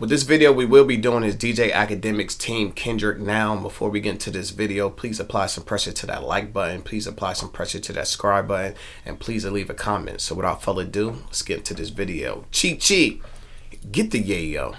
With this video, we will be doing is DJ Akademiks Team Kendrick. Now, before we get into this video, please apply some pressure to that like button. Please apply some pressure to that subscribe button. And please leave a comment. So without further ado, let's get into this video. Cheat, get the yayo.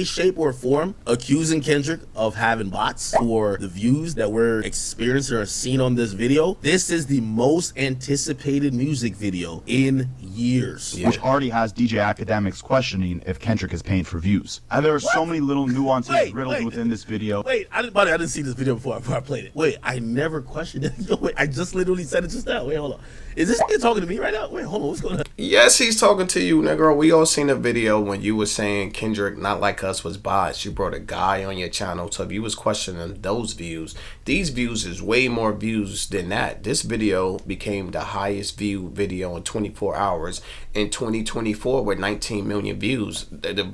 Shape or form accusing Kendrick of having bots for the views that we're experiencing or seen on this video. This is the most anticipated music video in years. Which already has DJ Akademiks questioning if Kendrick is paying for views. And there are so many little nuances riddled within this video. I didn't see this video before I played it. Wait, I never questioned it. Yo, wait, I just literally said it just now. Wait, hold on. Is this nigga talking to me right now? Wait, hold on, what's going on? Yes, he's talking to you, nigga. We all seen a video when you were saying Kendrick Not Like Us was bots. You brought a guy on your channel, so if you was questioning those views, these views is way more views than that. This video became the highest view video in 24 hours in 2024 with 19 million views. The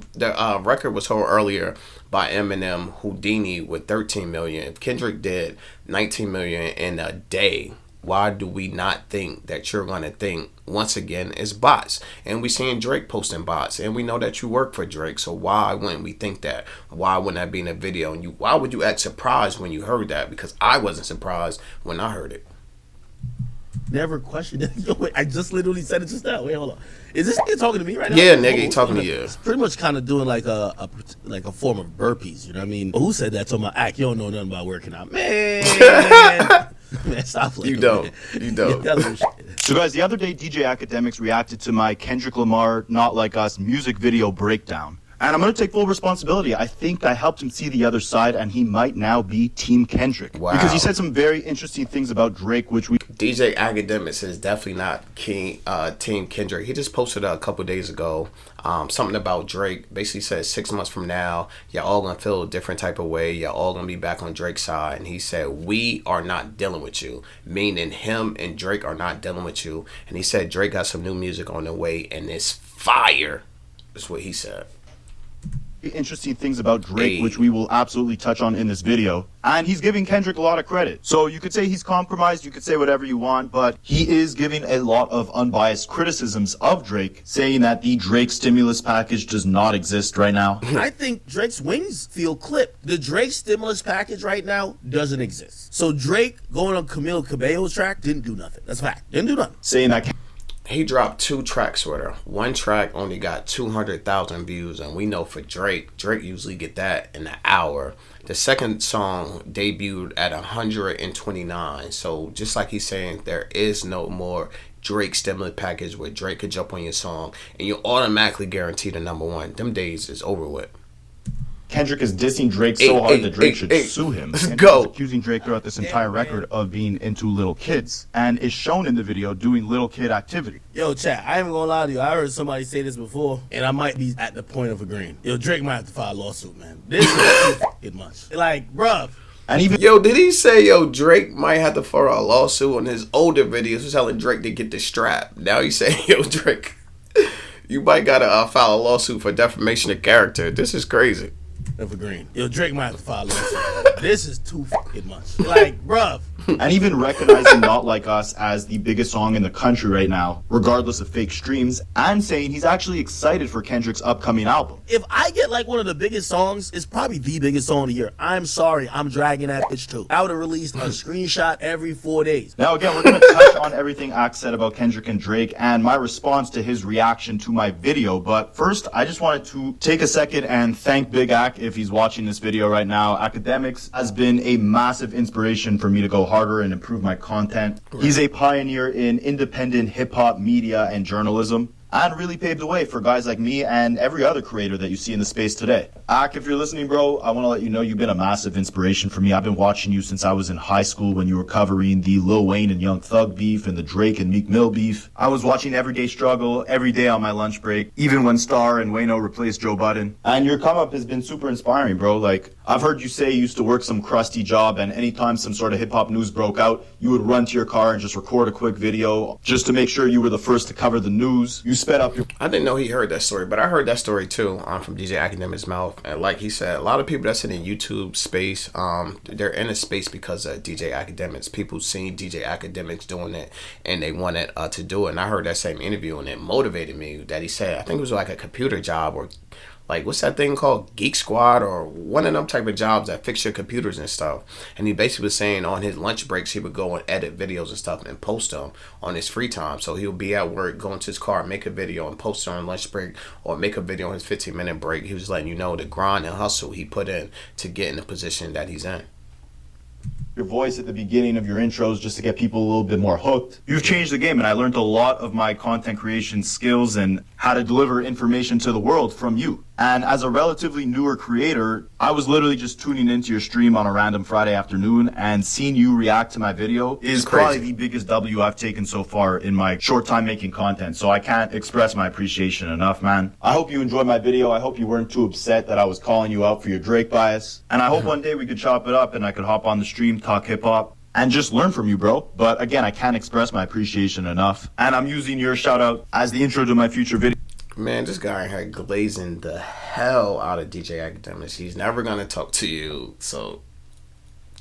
record was held earlier by Eminem, Houdini with 13 million. If Kendrick did 19 million in a day, why do we not think that you're going to think, once again, it's bots? And we seeing Drake posting bots, and we know that you work for Drake, so why wouldn't we think that? Why wouldn't that be in a video? And why would you act surprised when you heard that? Because I wasn't surprised when I heard it. Never questioned it. Yo, wait, I just literally said it just now. Wait, hold on. Is this nigga talking to me right now? Yeah, nigga, he talking to you. It's pretty much kind of doing like a form of burpees, you know what I mean? Who said that to my act? You don't know nothing about working out. Man. Man, stop playing. You don't. You don't. So guys, the other day DJ Akademiks reacted to my Kendrick Lamar Not Like Us music video breakdown. And I'm going to take full responsibility. I think I helped him see the other side, and he might now be Team Kendrick. Wow. Because he said some very interesting things about Drake, which we... DJ Akademiks is definitely not Team Kendrick. He just posted a couple days ago something about Drake. Basically said 6 months from now, y'all all going to feel a different type of way. Y'all all going to be back on Drake's side. And he said, we are not dealing with you. Meaning him and Drake are not dealing with you. And he said Drake got some new music on the way, and it's fire. That's what he said. Interesting things about Drake, which we will absolutely touch on in this video. And he's giving Kendrick a lot of credit. So you could say he's compromised, you could say whatever you want, but he is giving a lot of unbiased criticisms of Drake, saying that the Drake stimulus package does not exist right now. I think Drake's wings feel clipped. The Drake stimulus package right now doesn't exist. So Drake going on Camila Cabello's track didn't do nothing. That's a fact. Didn't do nothing. Saying that he dropped 2 tracks with her. One track only got 200,000 views, and we know for Drake usually get that in an hour. The second song debuted at 129. So just like he's saying, there is no more Drake stimulus package where Drake could jump on your song and you automatically guarantee the #1. Them days is over with. Kendrick is dissing Drake so hard that Drake should sue him. Let's Kendrick go. is accusing Drake throughout this entire record of being into little kids, and is shown in the video doing little kid activity. Yo, chat, I ain't even gonna lie to you. I heard somebody say this before, and I might be at the point of agreeing. Yo, Drake might have to file a lawsuit, man. This is too fucking much. Like, bruh. And even did he say, Drake might have to file a lawsuit on his older videos? He's telling Drake to get the strap. Now he's saying, Drake, you might gotta file a lawsuit for defamation of character. This is crazy. Of agreeing. Yo, Drake might have to file a lawsuit. This is too fucking much. Like, bruh. And even recognizing Not Like Us as the biggest song in the country right now, regardless of fake streams, and saying he's actually excited for Kendrick's upcoming album. If I get like one of the biggest songs, it's probably the biggest song of the year. I'm sorry, I'm dragging that bitch too. I would have released a screenshot every 4 days. Now again, we're going to touch on everything Ak said about Kendrick and Drake and my response to his reaction to my video. But first, I just wanted to take a second and thank Big Ak if he's watching this video right now. Akademiks has been a massive inspiration for me to go harder and improve my content. He's a pioneer in independent hip-hop media and journalism, and really paved the way for guys like me and every other creator that you see in the space today. Ak, if you're listening, bro, I want to let you know you've been a massive inspiration for me. I've been watching you since I was in high school when you were covering the Lil Wayne and Young Thug beef and the Drake and Meek Mill beef. I was watching Everyday Struggle every day on my lunch break, even when Star and Wayno replaced Joe Budden. And your come up has been super inspiring, bro. Like, I've heard you say you used to work some crusty job, and anytime some sort of hip-hop news broke out, you would run to your car and just record a quick video just to make sure you were the first to cover the news. You sped up your... I didn't know he heard that story, but I heard that story too from DJ Akademiks' mouth. And like he said, a lot of people that's in the YouTube space, they're in a space because of DJ Akademiks. People seen DJ Akademiks doing it, and they wanted to do it. And I heard that same interview, and it motivated me that he said, I think it was like a computer job or like, what's that thing called? Geek Squad or one of them type of jobs that fix your computers and stuff. And he basically was saying on his lunch breaks, he would go and edit videos and stuff and post them on his free time. So he'll be at work, go into his car, make a video and post it on lunch break, or make a video on his 15-minute break. He was letting you know the grind and hustle he put in to get in the position that he's in. Your voice at the beginning of your intros just to get people a little bit more hooked. You've changed the game, and I learned a lot of my content creation skills and how to deliver information to the world from you. And as a relatively newer creator, I was literally just tuning into your stream on a random Friday afternoon, and seeing you react to my video is probably the biggest W I've taken so far in my short time making content. So I can't express my appreciation enough, man. I hope you enjoyed my video. I hope you weren't too upset that I was calling you out for your Drake bias. And I hope one day we could chop it up and I could hop on the stream, talk hip hop, and just learn from you, bro. But again, I can't express my appreciation enough. And I'm using your shout out as the intro to my future video. Man, this guy had glazing the hell out of DJ Akademiks. He's never gonna talk to you, so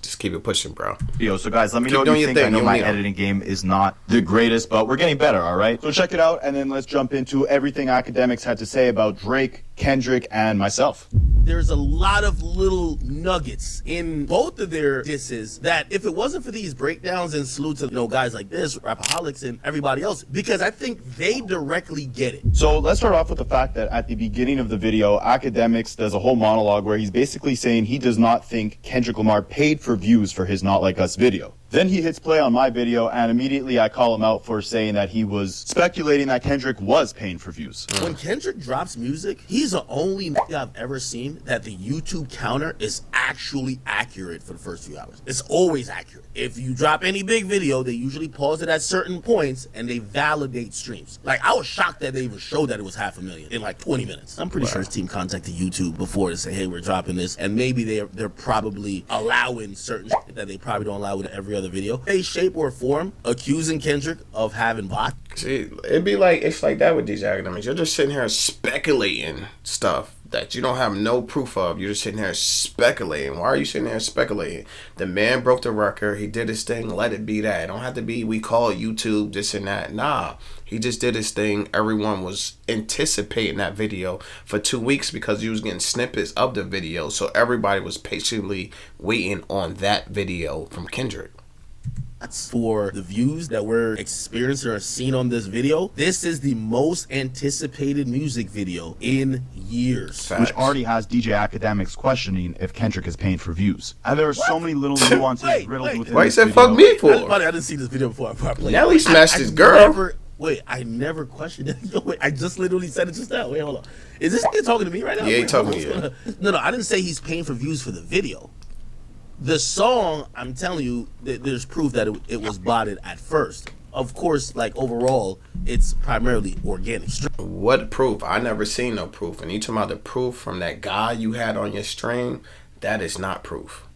just keep it pushing, bro. Yo, so guys, let me know what you think. I know my editing game is not the greatest, but we're getting better, all right? So check it out, and then let's jump into everything Akademiks had to say about Drake, Kendrick, and myself. There's a lot of little nuggets in both of their disses that if it wasn't for these breakdowns and salute to, guys like this, Rapaholics and everybody else, because I think they directly get it. So let's start off with the fact that at the beginning of the video, Akademiks does a whole monologue where he's basically saying he does not think Kendrick Lamar paid for views for his Not Like Us video. Then he hits play on my video, and immediately I call him out for saying that he was speculating that Kendrick was paying for views. When Kendrick drops music, he's the only nigga I've ever seen that the YouTube counter is actually accurate for the first few hours. It's always accurate. If you drop any big video, they usually pause it at certain points, and they validate streams. Like, I was shocked that they even showed that it was 500,000 in like 20 minutes. I'm pretty sure his team contacted YouTube before to say, hey, we're dropping this, and maybe they're probably allowing certain shit that they probably don't allow with every other video. Any shape or form accusing Kendrick of having bots. See, it's like that with these Akademiks. You're just sitting here speculating stuff that you don't have no proof of. You're just sitting here speculating. Why are you sitting there speculating? The man broke the record. He did his thing. Let it be that. It don't have to be we call YouTube this and that. Nah, he just did his thing. Everyone was anticipating that video for 2 weeks because he was getting snippets of the video. So everybody was patiently waiting on that video from Kendrick. For the views that we're experiencing or seen on this video, this is the most anticipated music video in years. Facts. Which already has DJ Akademiks questioning if Kendrick is paying for views. And there are so many little nuances riddled within Why you this said video. fuck me for? I didn't see this video before I played. Nelly smashed his girl. I never questioned it. Wait, I just literally said it just now. Wait, hold on. Is this nigga talking to me right now? Yeah, he talking to you. No, I didn't say he's paying for views for the video. The song, I'm telling you, there's proof that it was botted at first. Of course, like overall, it's primarily organic. What proof? I never seen no proof. And you talking about the proof from that guy you had on your stream? That is not proof.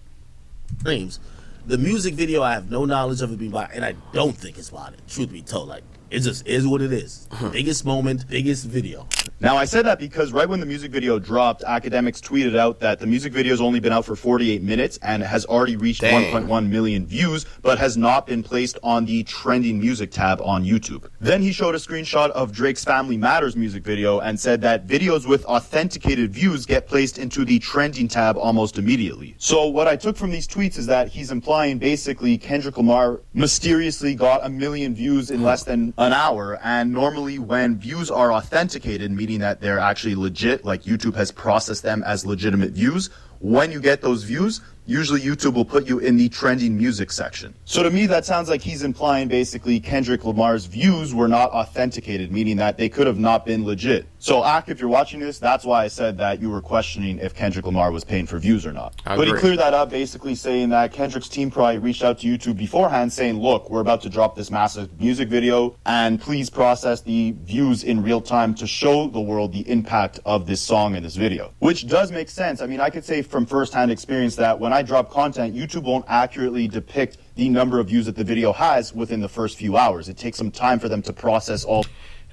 Streams. The music video, I have no knowledge of it being botted, and I don't think it's botted. Truth be told, like, it just is what it is. Biggest moment, biggest video. Now, I said that because right when the music video dropped, Akademiks tweeted out that the music video has only been out for 48 minutes and has already reached 1.1 million views, but has not been placed on the trending music tab on YouTube. Then he showed a screenshot of Drake's Family Matters music video and said that videos with authenticated views get placed into the trending tab almost immediately. So what I took from these tweets is that he's implying basically Kendrick Lamar mysteriously got 1 million views in less than an hour, and normally when views are authenticated, meaning that they're actually legit, like YouTube has processed them as legitimate views, when you get those views, usually YouTube will put you in the trending music section. So to me, that sounds like he's implying basically Kendrick Lamar's views were not authenticated, meaning that they could have not been legit. So Ak, if you're watching this, that's why I said that you were questioning if Kendrick Lamar was paying for views or not. But he cleared that up, basically saying that Kendrick's team probably reached out to YouTube beforehand saying, look, we're about to drop this massive music video, and please process the views in real time to show the world the impact of this song and this video. Which does make sense. I mean, I could say from firsthand experience that when I drop content, YouTube won't accurately depict the number of views that the video has within the first few hours. It takes some time for them to process all.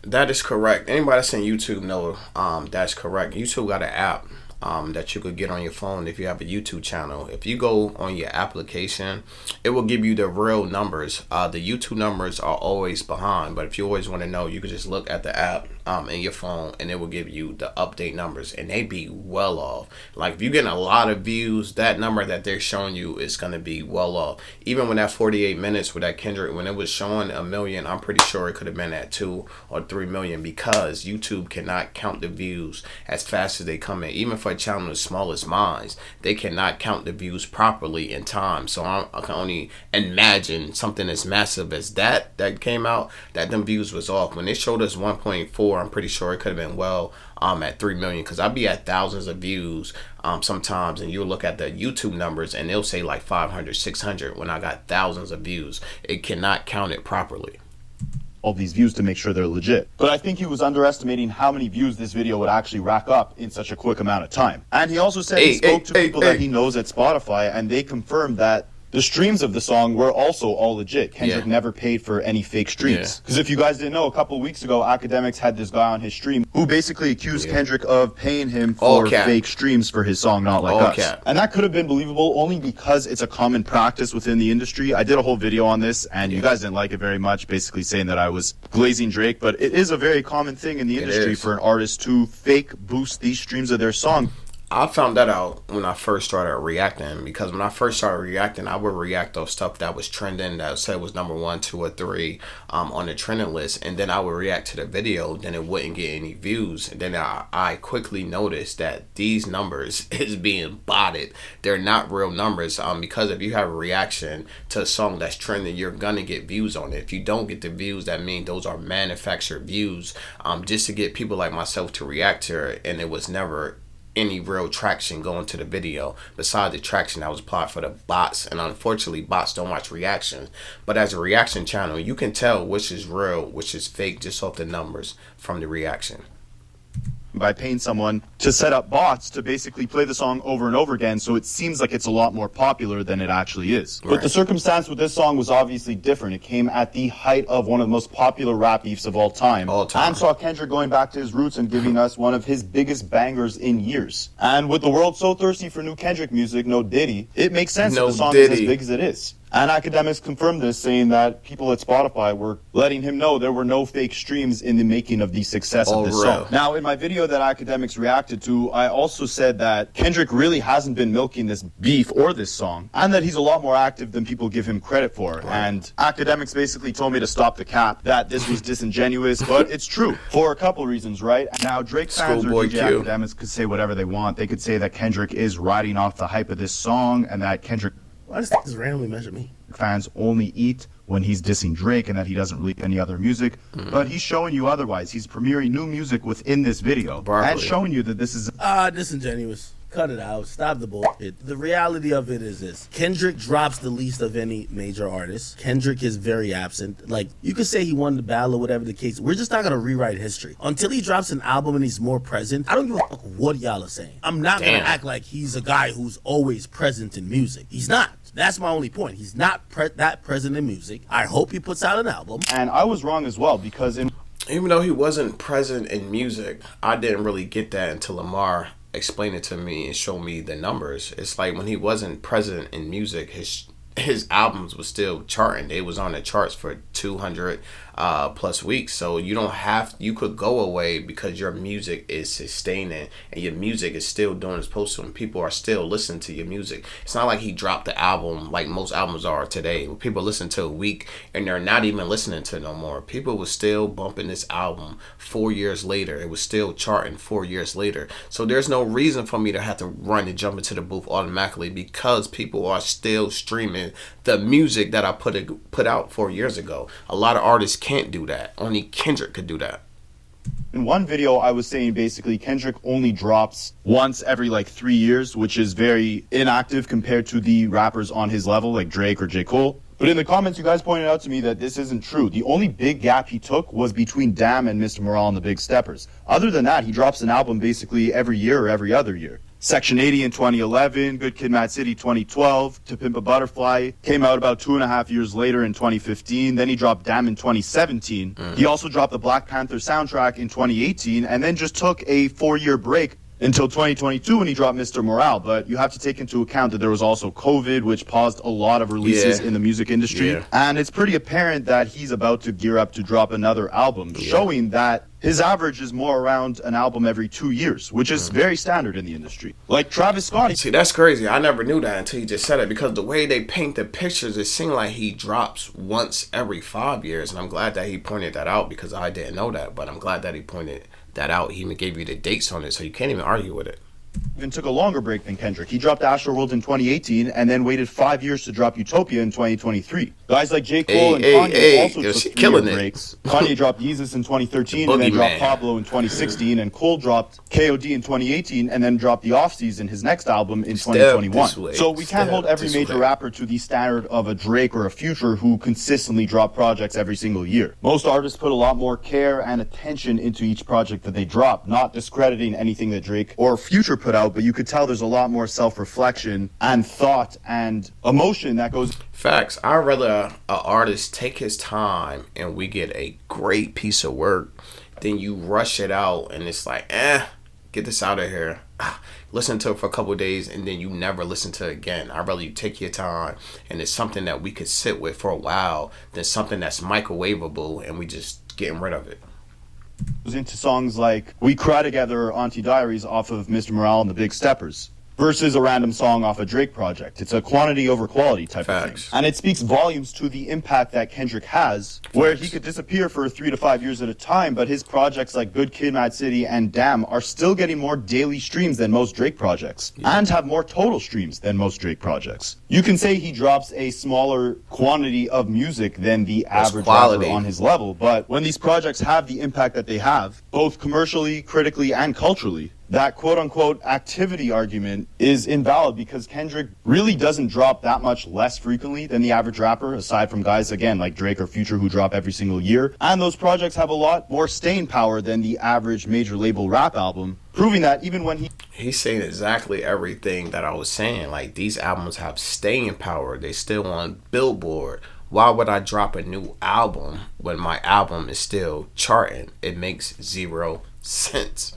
That is correct. Anybody that's in YouTube know that's correct. YouTube got an app that you could get on your phone if you have a YouTube channel. If you go on your application, it will give you the real numbers. The YouTube numbers are always behind, but if you always want to know, you can just look at the app. in your phone, and it will give you the update numbers, and they be well off. Like if you're getting a lot of views, that number that they're showing you is gonna be well off. Even when that 48 minutes with that Kendrick, when it was showing 1 million, I'm pretty sure it could have been at 2 or 3 million, because YouTube cannot count the views as fast as they come in. Even for a channel as small as mine, they cannot count the views properly in time. So I can only imagine something as massive as that came out, that them views was off. When they showed us 1.4, I'm pretty sure it could have been well at 3 million, because I'll be at thousands of views sometimes, and you'll look at the YouTube numbers and they'll say like 500, 600 when I got thousands of views. It cannot count it properly. All these views to make sure they're legit. But I think he was underestimating how many views this video would actually rack up in such a quick amount of time. And he also said he spoke to people that he knows at Spotify, and they confirmed that the streams of the song were also all legit. Kendrick never paid for any fake streams. Because if you guys didn't know, a couple of weeks ago, Akademiks had this guy on his stream who basically accused Kendrick of paying him for fake streams for his song Not Like Us. And that could have been believable only because it's a common practice within the industry. I did a whole video on this, and you guys didn't like it very much, basically saying that I was glazing Drake. But it is a very common thing in the industry for an artist to fake boost these streams of their song. I found that out when I first started reacting, because when I first started reacting, I would react to stuff that was trending, that said was number 1, 2, or 3 on the trending list, and then I would react to the video, then it wouldn't get any views, and then I quickly noticed that these numbers is being botted. They're not real numbers, because if you have a reaction to a song that's trending, you're gonna get views on it. If you don't get the views, that means those are manufactured views, just to get people like myself to react to it, and it was never any real traction going to the video besides the traction that was applied for the bots. And unfortunately, bots don't watch reactions, but as a reaction channel, you can tell which is real, which is fake, just off the numbers from the reaction. By paying someone to set up bots to basically play the song over and over again, so it seems like it's a lot more popular than it actually is. But the circumstance with this song was obviously different. It came at the height of one of the most popular rap beefs of all time. And saw Kendrick going back to his roots and giving us one of his biggest bangers in years. And with the world so thirsty for new Kendrick music, no Diddy, it makes sense that the song is as big as it is. And Akademiks confirmed this, saying that people at Spotify were letting him know there were no fake streams in the making of the success of this song. Now, in my video that Akademiks reacted to, I also said that Kendrick really hasn't been milking this beef or this song, and that he's a lot more active than people give him credit for. And Akademiks basically told me to stop the cap, that this was disingenuous, but it's true for a couple reasons, right? Now, Drake fans or DJ Akademiks could say whatever they want. They could say that Kendrick is riding off the hype of this song, and that Kendrick... Why does this randomly measure me? Fans only eat when he's dissing Drake, and that he doesn't release any other music. But he's showing you otherwise. He's premiering new music within this video and showing you that this is disingenuous. Cut it out. Stop the bullshit. The reality of it is this. Kendrick drops the least of any major artist. Kendrick is very absent. Like, you could say he won the battle or whatever the case. We're just not going to rewrite history. Until he drops an album and he's more present, I don't give a fuck what y'all are saying. I'm not going to act like he's a guy who's always present in music. He's not. That's my only point. He's not that present in music. I hope he puts out an album. And I was wrong as well, because even though he wasn't present in music, I didn't really get that until Lamar explained it to me and showed me the numbers. It's like when he wasn't present in music, his albums was still charting. They was on the charts for 200 plus weeks. So you could go away because your music is sustaining and your music is still doing its supposed to, and people are still listening to your music. It's not like he dropped the album like most albums are today. People listen to a week and they're not even listening to it no more. People were still bumping this album 4 years later. It was still charting 4 years later. So there's no reason for me to have to run and jump into the booth automatically, because people are still streaming the music that I put out 4 years ago. A lot of artists can't do that. Only Kendrick could do that. In one video, I was saying basically Kendrick only drops once every like 3 years, which is very inactive compared to the rappers on his level like Drake or J. Cole. But in the comments, you guys pointed out to me that this isn't true. The only big gap he took was between Damn and Mr. Morale and the Big Steppers. Other than that, he drops an album basically every year or every other year. Section 80 in 2011, Good Kid, Mad City 2012, To Pimp a Butterfly came out about 2.5 years later in 2015. Then he dropped Damn in 2017. He also dropped the Black Panther soundtrack in 2018, and then just took a 4-year break until 2022 when he dropped Mr. Morale. But you have to take into account that there was also COVID, which paused a lot of releases in the music industry. And it's pretty apparent that he's about to gear up to drop another album, showing that his average is more around an album every 2 years, which is very standard in the industry. Like Travis Scott. See, that's crazy. I never knew that until you just said it, because the way they paint the pictures, it seemed like he drops once every 5 years, and I'm glad that he pointed that out, because I didn't know that, but I'm glad that he pointed that out. He even gave you the dates on it, so you can't even argue with it. Even took a longer break than Kendrick. He dropped Astroworld in 2018 and then waited 5 years to drop Utopia in 2023. Guys like J. Cole and Kanye also took 3-year breaks. Kanye dropped Yeezus in 2013 and then dropped Pablo in 2016, and Cole dropped KOD in 2018 and then dropped The Offseason, his next album, in 2021. So we can't hold every major rapper to the standard of a Drake or a Future who consistently drop projects every single year. Most artists put a lot more care and attention into each project that they drop, not discrediting anything that Drake or Future put out, but you could tell there's a lot more self-reflection and thought and emotion that goes. Facts. I'd rather an artist take his time and we get a great piece of work than you rush it out and it's like, get this out of here. Listen to it for a couple of days and then you never listen to it again. I'd rather you take your time and it's something that we could sit with for a while than something that's microwavable and we just getting rid of it. Into songs like We Cry Together or Auntie Diaries off of Mr. Morale and the Big Steppers versus a random song off a Drake project. It's a quantity over quality type of thing. And it speaks volumes to the impact that Kendrick has, where he could disappear for 3 to 5 years at a time, but his projects like Good Kid, Mad City, and Damn are still getting more daily streams than most Drake projects, and have more total streams than most Drake projects. You can say he drops a smaller quantity of music than the average rapper on his level, but when these projects have the impact that they have, both commercially, critically, and culturally, that quote-unquote activity argument is invalid because Kendrick really doesn't drop that much less frequently than the average rapper, aside from guys, again, like Drake or Future who drop every single year. And those projects have a lot more staying power than the average major label rap album, proving that even when he's saying exactly everything that I was saying. Like, these albums have staying power. They still on Billboard. Why would I drop a new album when my album is still charting? It makes zero sense.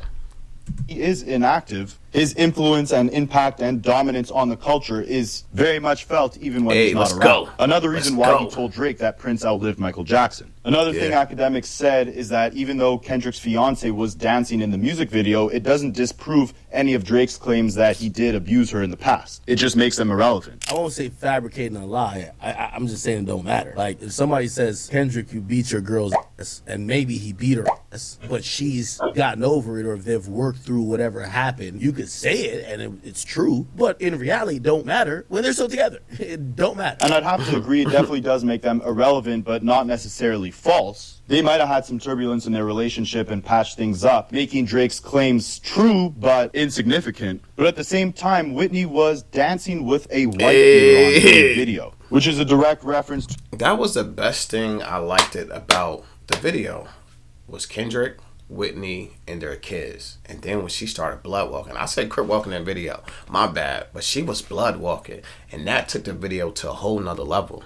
He is inactive, his influence and impact and dominance on the culture is very much felt even when he's not around. Another reason why he told Drake that Prince outlived Michael Jackson. Another thing Akademiks said is that even though Kendrick's fiance was dancing in the music video, it doesn't disprove any of Drake's claims that he did abuse her in the past. It just makes them irrelevant. I won't say fabricating a lie. I'm just saying it don't matter. Like, if somebody says, Kendrick, you beat your girl's ass, and maybe he beat her ass, but she's gotten over it, or if they've worked through whatever happened, you could say it, and it's true, but in reality, it don't matter when they're still together. It don't matter. And I'd have to agree, it definitely does make them irrelevant, but not necessarily false. They might have had some turbulence in their relationship and patched things up, making Drake's claims true but insignificant. But at the same time, Whitney was dancing with a white beater on the video, which is a direct reference to... That was the best thing I liked it about the video, was Kendrick, Whitney, and their kids. And then when she started blood walking, I said crip walking in the video, my bad, but she was blood walking, and that took the video to a whole nother level.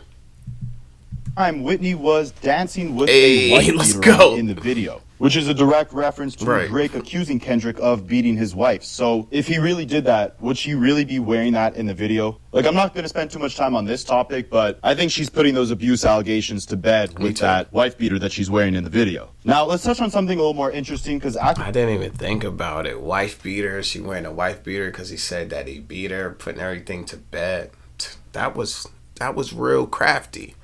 Whitney was dancing with a white beater in the video, which is a direct reference to Drake accusing Kendrick of beating his wife. So if he really did that, would she really be wearing that in the video? Like, I'm not going to spend too much time on this topic, but I think she's putting those abuse allegations to bed with that wife beater that she's wearing in the video. Now, let's touch on something a little more interesting, because I didn't even think about it. Wife beater, she wearing a wife beater because he said that he beat her, putting everything to bed. That was real crafty.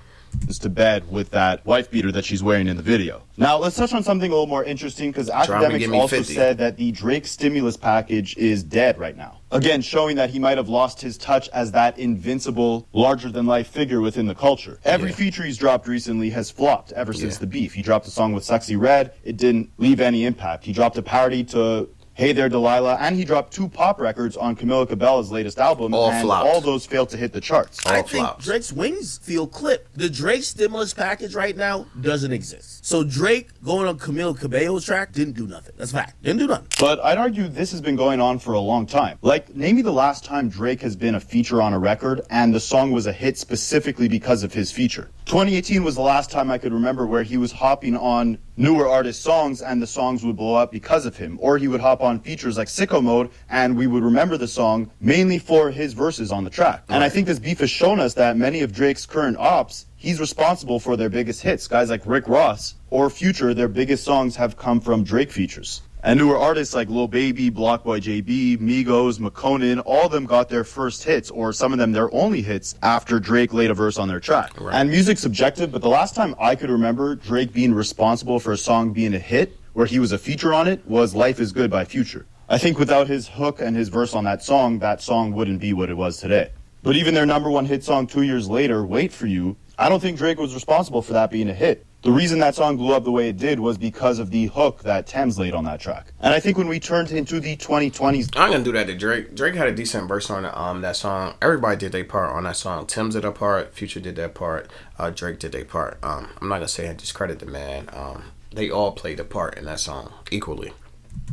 To bed with that wife beater that she's wearing in the video. Now, let's touch on something a little more interesting, because Akademiks also said that the Drake stimulus package is dead right now. Again, showing that he might have lost his touch as that invincible, larger-than-life figure within the culture. Every feature he's dropped recently has flopped ever since the beef. He dropped a song with Sexy Red. It didn't leave any impact. He dropped a parody to Hey There Delilah, and he dropped 2 pop records on Camila Cabello's latest album, and all those failed to hit the charts. I think Drake's wings feel clipped. The Drake stimulus package right now doesn't exist. So Drake going on Camila Cabello's track didn't do nothing. That's fact. Didn't do nothing. But I'd argue this has been going on for a long time. Like, name me the last time Drake has been a feature on a record, and the song was a hit specifically because of his feature. 2018 was the last time I could remember where he was hopping on newer artist songs and the songs would blow up because of him. Or he would hop on features like Sicko Mode and we would remember the song mainly for his verses on the track. And I think this beef has shown us that many of Drake's current ops, he's responsible for their biggest hits. Guys like Rick Ross or Future, their biggest songs have come from Drake features. And newer artists like Lil Baby, Blockboy JB, Migos, McConan, all of them got their first hits, or some of them their only hits, after Drake laid a verse on their track. Right. And music's subjective, but the last time I could remember Drake being responsible for a song being a hit, where he was a feature on it, was Life Is Good by Future. I think without his hook and his verse on that song wouldn't be what it was today. But even their number one hit song 2 years later, Wait For You, I don't think Drake was responsible for that being a hit. The reason that song blew up the way it did was because of the hook that Thames laid on that track. And I think when we turned into the 2020s... I'm going to do that to Drake. Drake had a decent verse on that song. Everybody did their part on that song. Thames did their part. Future did their part. Drake did their part. I'm not going to say I discredit the man. They all played a part in that song equally.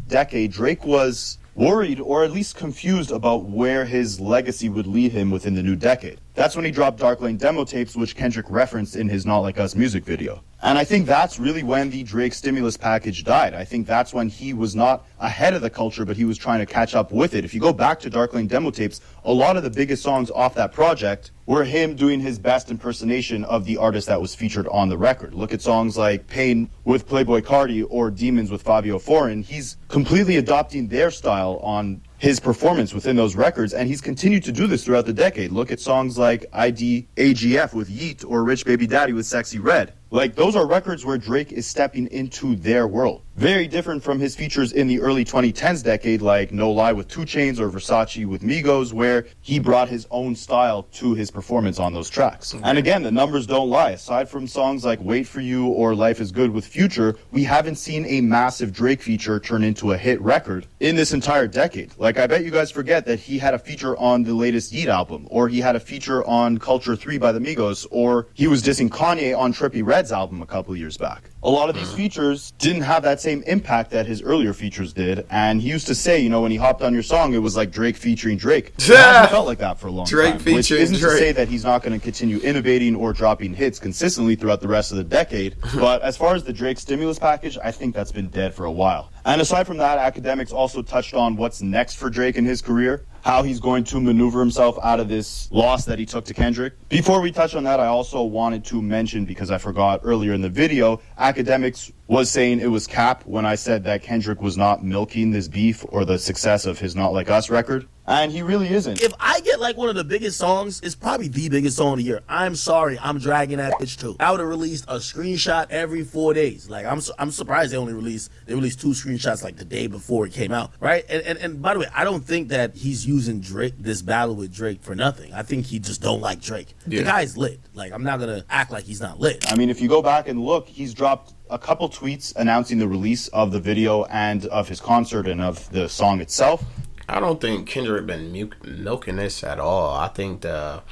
Decade, Drake was worried or at least confused about where his legacy would lead him within the new decade. That's when he dropped Dark Lane demo tapes, which Kendrick referenced in his Not Like Us music video. And I think that's really when the Drake stimulus package died. I think that's when he was not ahead of the culture, but he was trying to catch up with it. If you go back to Dark Lane demo tapes, a lot of the biggest songs off that project were him doing his best impersonation of the artist that was featured on the record. Look at songs like Pain with Playboi Carti or Demons with Fabio Foreign. He's completely adopting their style on his performance within those records, and he's continued to do this throughout the decade. Look at songs like ID AGF with Yeet or Rich Baby Daddy with Sexy Red. Like, those are records where Drake is stepping into their world. Very different from his features in the early 2010s decade, like No Lie with 2 Chainz or Versace with Migos, where he brought his own style to his performance on those tracks. And again, the numbers don't lie. Aside from songs like Wait For You or Life Is Good with Future, we haven't seen a massive Drake feature turn into a hit record in this entire decade. Like, I bet you guys forget that he had a feature on the latest Yeet album, or he had a feature on Culture 3 by the Migos, or he was dissing Kanye on Trippie Redd's album a couple years back. A lot of these features didn't have that same impact that his earlier features did, and he used to say, you know, when he hopped on your song, it was like Drake featuring Drake. It hasn't felt like that for a long Drake time, which isn't Drake. to say that he's not going to continue innovating or dropping hits consistently throughout the rest of the decade, but as far as the Drake stimulus package, I think that's been dead for a while. And aside from that, Akademiks also touched on what's next for Drake in his career, how he's going to maneuver himself out of this loss that he took to Kendrick. Before we touch on that, I also wanted to mention, because I forgot earlier in the video, Akademiks was saying it was cap when I said that Kendrick was not milking this beef or the success of his Not Like Us record. And he really isn't. If I get like one of the biggest songs, it's probably the biggest song of the year. I'm sorry, I'm dragging that bitch too. I would have released a screenshot every 4 days. Like, I'm surprised they released 2 screenshots like the day before it came out, right? And by the way, I don't think that he's using Drake, this battle with Drake, for nothing. I think he just don't like Drake. Yeah. The guy's lit. Like, I'm not gonna act like he's not lit. I mean, if you go back and look, he's dropped a couple tweets announcing the release of the video and of his concert and of the song itself. I don't think Kendrick been milking this at all. I think the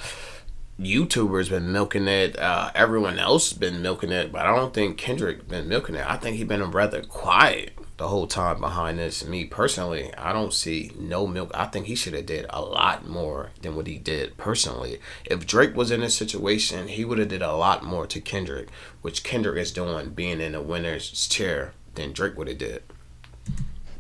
YouTubers been milking it. Everyone else been milking it, but I don't think Kendrick been milking it. I think he been rather quiet the whole time behind this. Me personally, I don't see no milk. I think he should have did a lot more than what he did personally. If Drake was in this situation, he would have did a lot more to Kendrick, which Kendrick is doing, being in the winner's chair, than Drake would have did.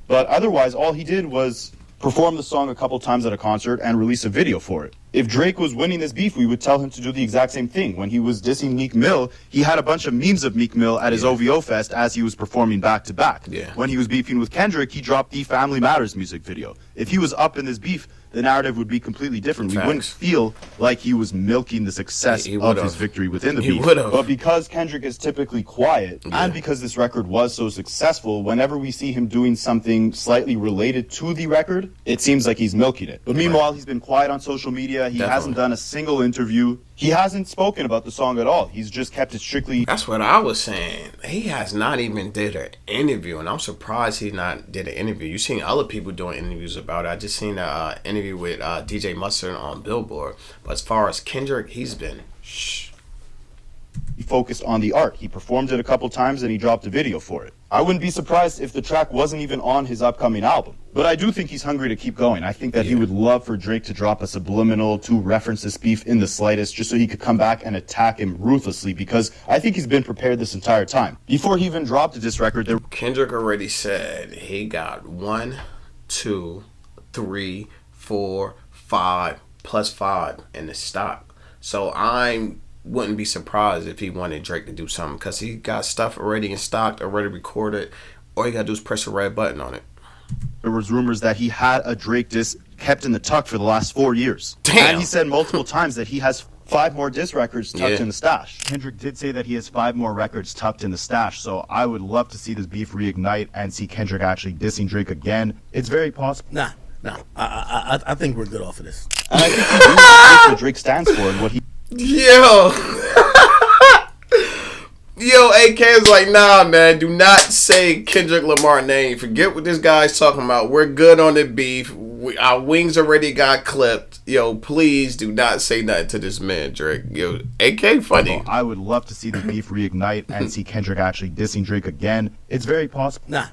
But otherwise, all he did was perform the song a couple times at a concert and release a video for it. If Drake was winning this beef, we would tell him to do the exact same thing. When he was dissing Meek Mill, he had a bunch of memes of Meek Mill at his OVO Fest as he was performing back to back. When he was beefing with Kendrick, he dropped the Family Matters music video. If he was up in this beef, the narrative would be completely different. We wouldn't feel like he was milking the success of his victory within the beef. But because Kendrick is typically quiet, and because this record was so successful, whenever we see him doing something slightly related to the record, it seems like he's milking it. But meanwhile, he's been quiet on social media. He hasn't done a single interview. He hasn't spoken about the song at all. He's just kept it strictly... That's what I was saying. He has not even did an interview, and I'm surprised he not did an interview. You've seen other people doing interviews about it. I just seen an interview with DJ Mustard on Billboard. But as far as Kendrick, he's been shh. focused on the art. He performed it a couple times and he dropped a video for it. I wouldn't be surprised if the track wasn't even on his upcoming album. But I do think he's hungry to keep going. I think that he would love for Drake to drop a subliminal to reference this beef in the slightest, just so he could come back and attack him ruthlessly, because I think he's been prepared this entire time. Before he even dropped this record, Kendrick already said he got 1, 2, 3, 4, 5 plus 5 in the stock. So I wouldn't be surprised if he wanted Drake to do something, because he got stuff already in stock, already recorded. All you gotta do is press the red button on it. There was rumors that he had a Drake diss kept in the tuck for the last 4 years. Damn. And he said multiple times that he has 5 more diss records tucked in the stash. Kendrick did say that he has 5 more records tucked in the stash, so I would love to see this beef reignite and see Kendrick actually dissing Drake again. It's very possible. Nah. I think we're good off of this. And I think he really knows what Drake stands for and what he... Yo, AK is like, nah, man, do not say Kendrick Lamar name. Forget what this guy's talking about. We're good on the beef. Our wings already got clipped. Yo, please do not say nothing to this man, Drake. Yo, AK funny. I would love to see the beef reignite and see Kendrick actually dissing Drake again. It's very possible. Nah.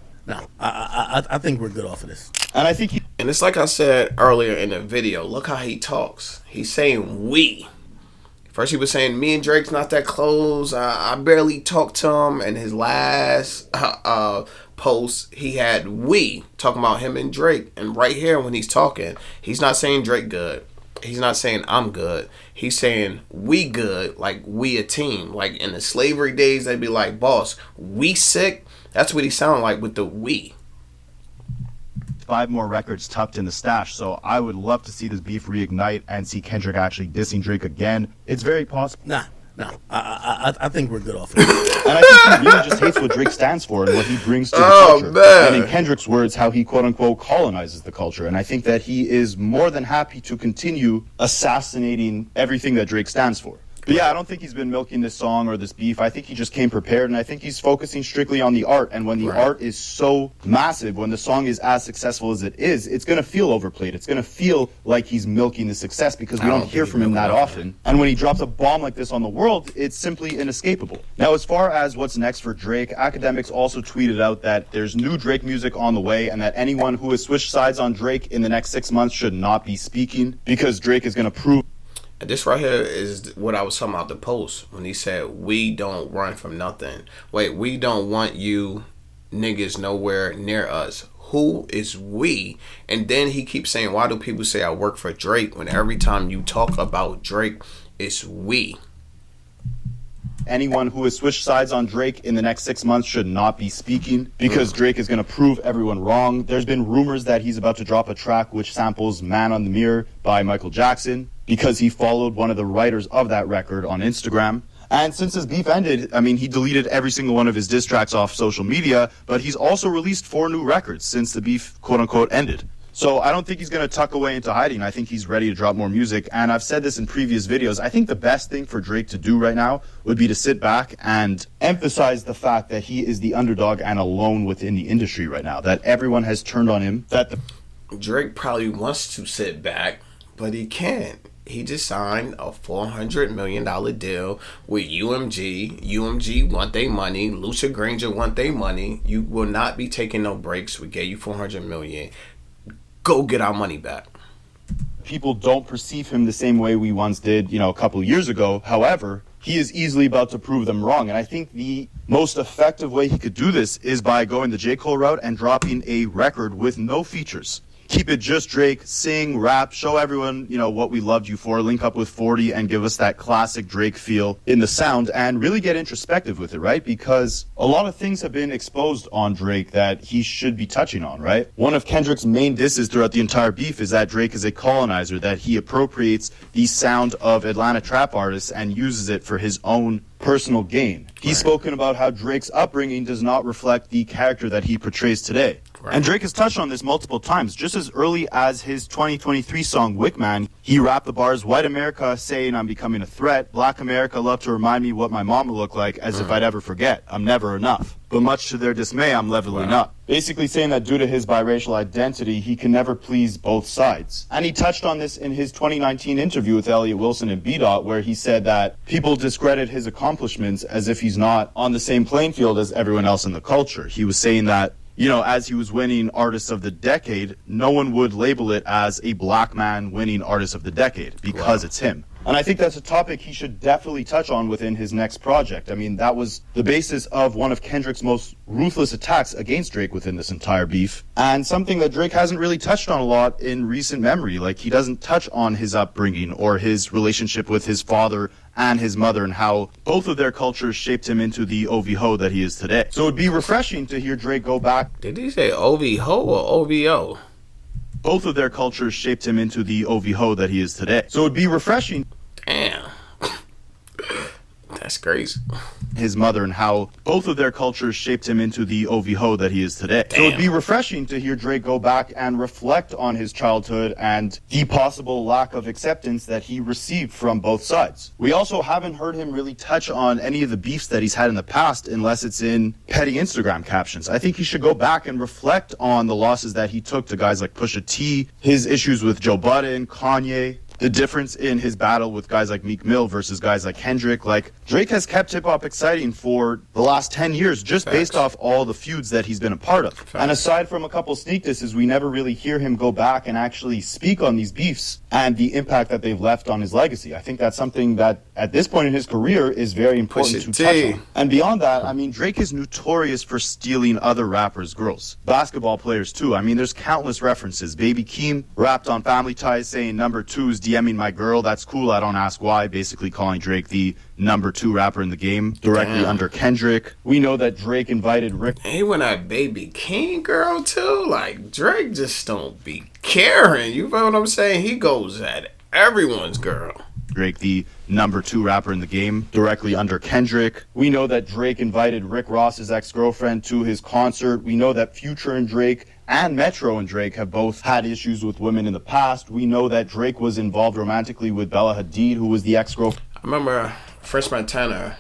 I think we're good off of this. And I think he... And it's like I said earlier in the video. Look how he talks. He's saying we. First he was saying me and Drake's not that close. I barely talked to him. And his last post, he had we, talking about him and Drake. And right here when he's talking, he's not saying Drake good. He's not saying I'm good. He's saying we good, like we a team. Like in the slavery days, they'd be like, boss, we sick. That's what he sounded like with the we. 5 more records tucked in the stash, so I would love to see this beef reignite and see Kendrick actually dissing Drake again. It's very possible. Nah. I think we're good off of this. And I think he really just hates what Drake stands for and what he brings to the culture. Man. And in Kendrick's words, how he quote-unquote colonizes the culture. And I think that he is more than happy to continue assassinating everything that Drake stands for. But yeah, I don't think he's been milking this song or this beef. I think he just came prepared, and I think he's focusing strictly on the art. And when the art is so massive, when the song is as successful as it is, it's going to feel overplayed. It's going to feel like he's milking the success because we don't hear from him that often. And when he drops a bomb like this on the world, it's simply inescapable. Now, as far as what's next for Drake, Akademiks also tweeted out that there's new Drake music on the way and that anyone who has switched sides on Drake in the next 6 months should not be speaking because Drake is going to prove... And this right here is what I was talking about the post when he said we don't run from nothing. Wait, we don't want you niggas nowhere near us. Who is we? And then he keeps saying, why do people say I work for Drake when every time you talk about Drake, it's we? Anyone who has switched sides on Drake in the next 6 months should not be speaking because Drake is going to prove everyone wrong. There's been rumors that he's about to drop a track which samples Man on the Mirror by Michael Jackson because he followed one of the writers of that record on Instagram. And since his beef ended, I mean, he deleted every single one of his diss tracks off social media, but he's also released 4 new records since the beef, quote-unquote, ended. So I don't think he's going to tuck away into hiding. I think he's ready to drop more music. And I've said this in previous videos. I think the best thing for Drake to do right now would be to sit back and emphasize the fact that he is the underdog and alone within the industry right now. That everyone has turned on him. Drake probably wants to sit back, but he can't. He just signed a $400 million deal with UMG. UMG want their money. Lucha Granger want their money. You will not be taking no breaks. We gave you $400 million. Go get our money back. People don't perceive him the same way we once did, a couple of years ago. However, he is easily about to prove them wrong. And I think the most effective way he could do this is by going the J. Cole route and dropping a record with no features. Keep it just Drake, sing, rap, show everyone, what we loved you for, link up with 40 and give us that classic Drake feel in the sound and really get introspective with it, right? Because a lot of things have been exposed on Drake that he should be touching on, right? One of Kendrick's main disses throughout the entire beef is that Drake is a colonizer, that he appropriates the sound of Atlanta trap artists and uses it for his own personal gain. He's spoken about how Drake's upbringing does not reflect the character that he portrays today. And Drake has touched on this multiple times. Just as early as his 2023 song, Wickman, he rapped the bars, white America saying I'm becoming a threat, black America love to remind me what my mama looked like as if I'd ever forget. I'm never enough. but much to their dismay, I'm leveling up. Basically saying that due to his biracial identity, he can never please both sides. And he touched on this in his 2019 interview with Elliott Wilson and BabyT, where he said that people discredit his accomplishments as if he's not on the same playing field as everyone else in the culture. He was saying that, you know, as he was winning Artist of the Decade, no one would label it as a black man winning Artist of the Decade because it's him. And I think that's a topic he should definitely touch on within his next project. I mean, that was the basis of one of Kendrick's most ruthless attacks against Drake within this entire beef. And something that Drake hasn't really touched on a lot in recent memory. Like, he doesn't touch on his upbringing or his relationship with his father and his mother and how both of their cultures shaped him into the OV-ho that he is today. So it'd be refreshing to hear Drake go back. Did he say OV-ho or OVO? Both of their cultures shaped him into the OV-ho that he is today. So it'd be refreshing. Damn. That's crazy. His mother and how both of their cultures shaped him into the OV-ho that he is today. Damn. So it'd be refreshing to hear Drake go back and reflect on his childhood and the possible lack of acceptance that he received from both sides. We also haven't heard him really touch on any of the beefs that he's had in the past unless it's in petty Instagram captions. I think he should go back and reflect on the losses that he took to guys like Pusha T, his issues with Joe Budden, Kanye, the difference in his battle with guys like Meek Mill versus guys like Kendrick. Like, Drake has kept hip-hop exciting for the last 10 years just based off all the feuds that he's been a part of. And aside from a couple sneak disses, we never really hear him go back and actually speak on these beefs and the impact that they've left on his legacy. I think that's something that, at this point in his career, is very important to touch on. And beyond that, I mean, Drake is notorious for stealing other rappers' girls. Basketball players, too. I mean, there's countless references. Baby Keem rapped on Family Ties saying, "Number 2's DMing my girl, that's cool, I don't ask why," basically calling Drake the number 2 rapper in the game, directly under Kendrick. We know that Drake invited Rick. He went at Baby King girl too. Like, Drake just don't be caring. You feel what I'm saying? He goes at everyone's girl. Drake, the number 2 rapper in the game, directly under Kendrick. We know that Drake invited Rick Ross's ex-girlfriend to his concert. We know that Future and Drake and Metro and Drake have both had issues with women in the past. We know that Drake was involved romantically with Bella Hadid, who was the ex-girlfriend. I remember Freshman Tanner,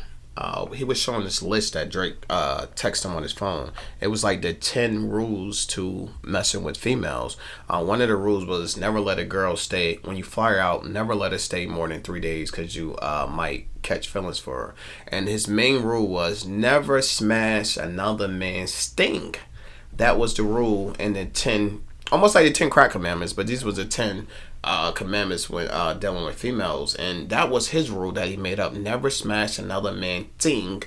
he was showing this list that Drake texted him on his phone. It was like the 10 rules to messing with females. One of the rules was never let a girl stay, when you fly her out, never let her stay more than 3 days because you might catch feelings for her. And his main rule was never smash another man's sting. That was the rule in the 10, almost like the 10 crack commandments, but these was the 10 commandments when dealing with females. And that was his rule that he made up. Never smash another man's sting.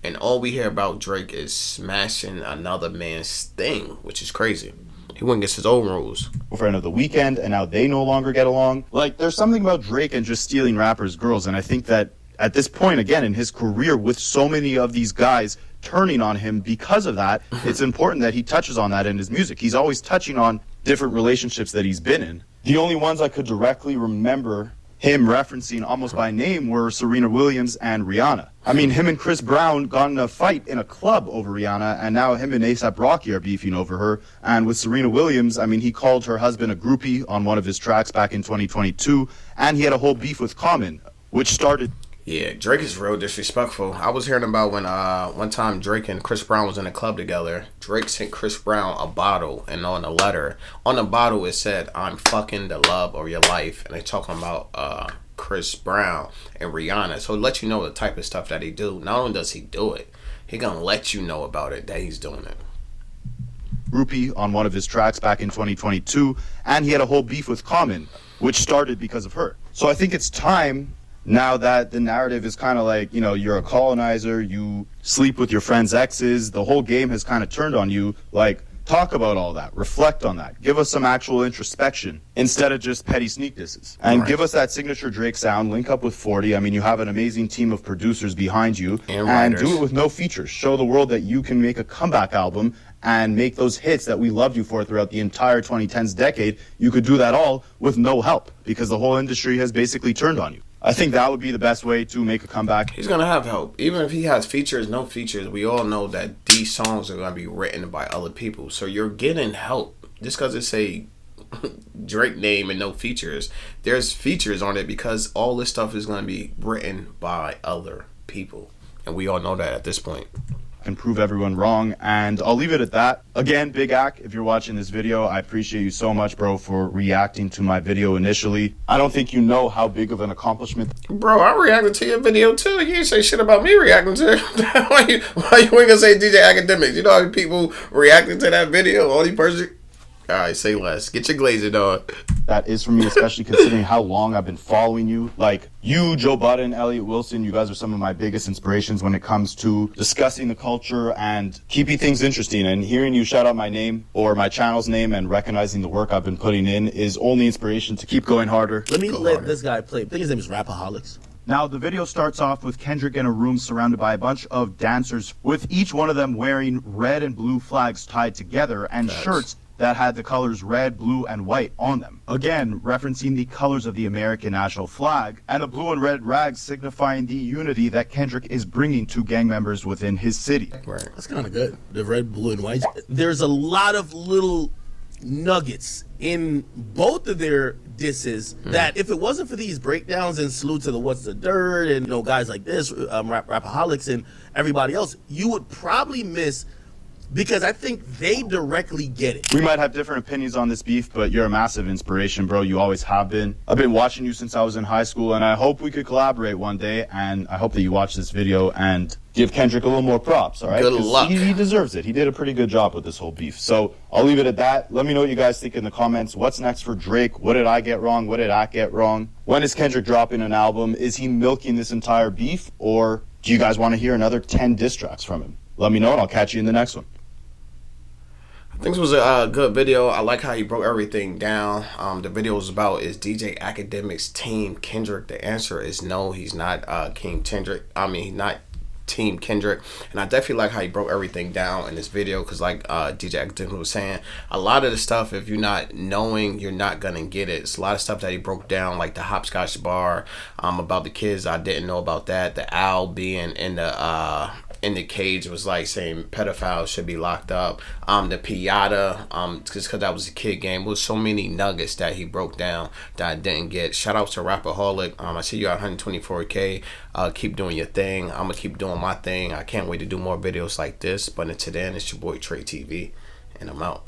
And all we hear about Drake is smashing another man's sting, which is crazy. He went against his own rules. Friend of the Weeknd, and now they no longer get along. Like, there's something about Drake and just stealing rappers' girls, and I think that at this point, again, in his career, with so many of these guys turning on him because of that, it's important that he touches on that in his music. He's always touching on different relationships that he's been in. The only ones I could directly remember him referencing almost by name were Serena Williams and Rihanna. I mean, him and Chris Brown got in a fight in a club over Rihanna, and now him and A$AP Rocky are beefing over her. And with Serena Williams, I mean, he called her husband a groupie on one of his tracks back in 2022, and he had a whole beef with Common, which started... Yeah, Drake is real disrespectful. I was hearing about when one time Drake and Chris Brown was in a club together. Drake sent Chris Brown a bottle, and on the letter, on the bottle it said, "I'm fucking the love of your life." And they talking about Chris Brown and Rihanna. So it lets you know the type of stuff that he do. Not only does he do it, he gonna let you know about it, that he's doing it. Groupie on one of his tracks back in 2022, and he had a whole beef with Common, which started because of her. So I think it's time, now that the narrative is kind of like, you know, you're a colonizer, you sleep with your friends' exes, the whole game has kind of turned on you. Like, talk about all that, reflect on that, give us some actual introspection instead of just petty sneak disses. And give us that signature Drake sound, link up with 40. I mean, you have an amazing team of producers behind you, and do it with no features. Show the world that you can make a comeback album and make those hits that we loved you for throughout the entire 2010s decade. You could do that all with no help because the whole industry has basically turned on you. I think that would be the best way to make a comeback. He's going to have help. Even if he has features, no features, we all know that these songs are going to be written by other people. So you're getting help. Just because it say Drake name and no features, there's features on it because all this stuff is going to be written by other people. And we all know that at this point. and prove everyone wrong. And I'll leave it at that. Again, Big Ak, if you're watching this video, I appreciate you so much, bro, for reacting to my video initially. I don't think you know how big of an accomplishment. Bro, I reacted to your video too. You ain't say shit about me reacting to it. why you ain't gonna say DJ Akademiks? You know how many people reacted to that video? Only person. All right, say less. Get your glazing on. That is for me, especially considering how long I've been following you. Like you, Joe Budden, Elliot Wilson, you guys are some of my biggest inspirations when it comes to discussing the culture and keeping things interesting. And hearing you shout out my name or my channel's name and recognizing the work I've been putting in is only inspiration to keep going harder. Let me let this guy play. I think his name is Rapaholics. Now, the video starts off with Kendrick in a room surrounded by a bunch of dancers, with each one of them wearing red and blue flags tied together and shirts that had the colors red, blue, and white on them. Again, referencing the colors of the American national flag, and the blue and red rags signifying the unity that Kendrick is bringing to gang members within his city. Right. That's kind of good. The red, blue, and white. There's a lot of little nuggets in both of their disses that if it wasn't for these breakdowns and salute to the What's the Dirt and guys like this, Rapaholics and everybody else, you would probably miss, because I think they directly get it. We might have different opinions on this beef, but you're a massive inspiration, bro. You always have been. I've been watching you since I was in high school, and I hope we could collaborate one day, and I hope that you watch this video and give Kendrick a little more props, all right? Good luck. He deserves it. He did a pretty good job with this whole beef. So I'll leave it at that. Let me know what you guys think in the comments. What's next for Drake? What did I get wrong? What did I get wrong? When is Kendrick dropping an album? Is he milking this entire beef, or do you guys want to hear another 10 diss tracks from him? Let me know, and I'll catch you in the next one. I think this was a good video. I like how he broke everything down. The video was about, is DJ Akademiks Team Kendrick? The answer is no, he's not King Kendrick. I mean, he's not Team Kendrick. And I definitely like how he broke everything down in this video, because like DJ Akademiks was saying, a lot of the stuff, if you're not knowing, you're not gonna get it. It's a lot of stuff that he broke down, like the hopscotch bar, about the kids. I didn't know about that. The owl being in the cage was like saying pedophiles should be locked up. The piñata, because that was a kid game. There was so many nuggets that he broke down that I didn't get. Shout out to Rapaholic. I see you at 124K. Keep doing your thing. I'm gonna keep doing my thing. I can't wait to do more videos like this. But until then, it's your boy Trey TV, and I'm out.